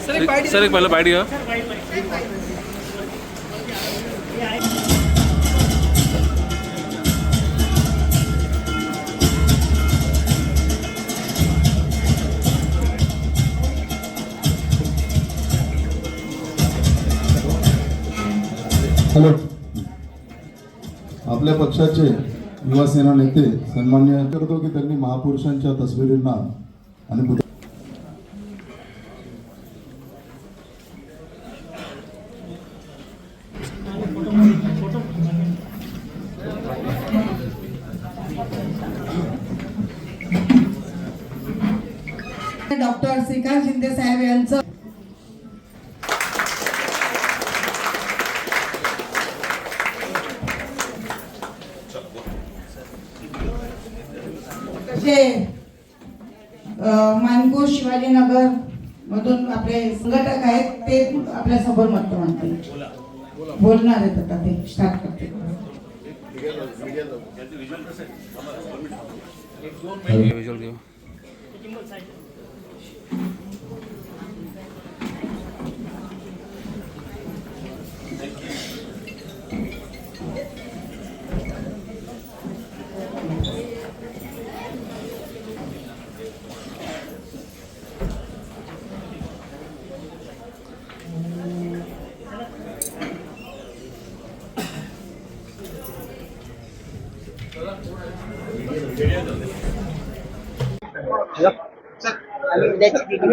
Sir एक पहले बैठ गया। हॅलो, आपल्या पक्षाचे युवा सेना नेते सन्मान्य करतो की त्यांनी महापुरुषांच्या तस्वीरींना आणि डॉक्टर श्रीकांत शिंदे साहेब यांचं मानकोट शिवाजीनगर मधून आपले संघटक आहेत ते आपल्या समोर मत मांडतील, बोलणार आहेत। आता ते स्टार्ट करते।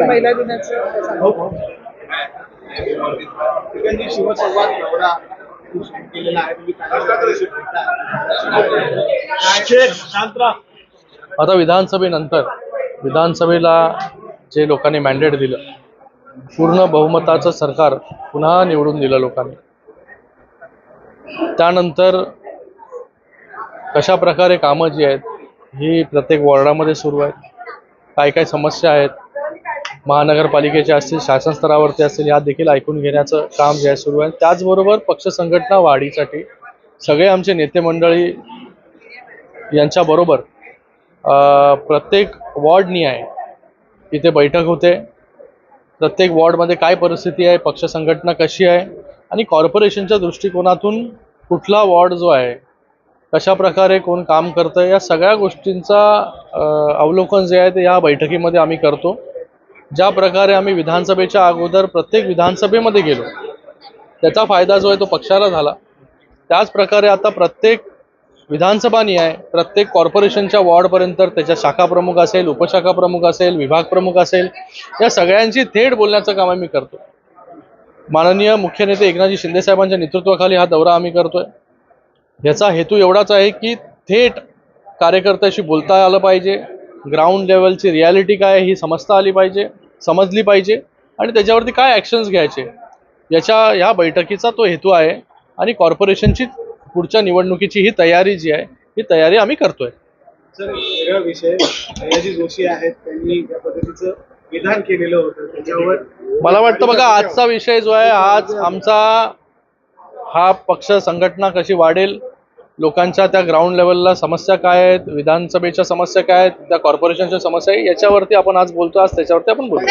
महिला दिनाचं शिवसंवाद दौरा केलेला आहे। आता विधानसभेला जे लोकांनी मॅन्डेट दिलं, पूर्ण बहुमताचं सरकार पुन्हा निवडून दिलं लोकांनी। त्यानंतर कशा प्रकारे कामं जी आहेत ही प्रत्येक वॉर्डामध्ये सुरू आहेत, काय काय समस्या आहेत महानगरपालिकेच्या असतील, शासन स्तरावरती असतील, या देखील ऐकून घेण्याचं काम जे आहे सुरू आहे। त्याचबरोबर पक्ष संघटना वाढीसाठी सगळे आमचे नेते मंडळी यांच्याबरोबर प्रत्येक वॉर्डनिहाय इथे बैठक होते। प्रत्येक वॉर्डमध्ये काय परिस्थिती आहे, पक्ष संघटना कशी आहे आणि कॉर्पोरेशनच्या दृष्टिकोनातून कुठला वॉर्ड जो आहे कशा प्रकारे कोण काम करतं, या सगळ्या गोष्टींचा अवलोकन जे आहे ते या बैठकीमध्ये आम्ही करतो। ज्या प्रकारे आम्ही विधानसभेच्या अगोदर प्रत्येक विधानसभेमध्ये गेलो त्याचा फायदा जो आहे तो पक्षाला झाला, त्याच प्रकारे आता प्रत्येक विधानसभानिहाय प्रत्येक कॉर्पोरेशनच्या वॉर्डपर्यंत त्याच्या शाखा प्रमुख असेल, उपशाखा प्रमुख असेल, विभाग प्रमुख असेल, या सगळ्यांशी थेट बोलण्याचं काम आम्ही करतो। माननीय मुख्य नेते एकनाथजी शिंदे साहेबांच्या नेतृत्वाखाली हा दौरा आम्ही करतोय। याचा हेतू एवढाच आहे की थेट कार्यकर्त्याशी बोलता आलं पाहिजे, ग्राउंड लेवलची रियालिटी काय ही समजली पाहिजे आणि त्याच्यावरती काय ॲक्शन्स घ्यायचे, या बैठकीचा तो हेतू आहे। आणि कॉर्पोरेशनची पुढच्या निवडणुकीची ही तयारी जी आहे ही तयारी आम्ही करतोय। सर, वेगळा विषय, सयाजी जोशी आहेत, त्यांनी या पद्धतीचं विधान केलेलं होतं, त्याच्यावर मला वाटतं बघा आजचा विषय जो आहे, आज आमचा हा पक्ष संघटना कशी वाढेल, लोकांच्या त्या ग्राउंड लेवलला समस्या काय आहेत, विधानसभेच्या समस्या काय आहेत, त्या कॉर्पोरेशनच्या समस्या आहे, याच्यावरती आपण आज बोलतो, आज त्याच्यावरती आपण बोलतो।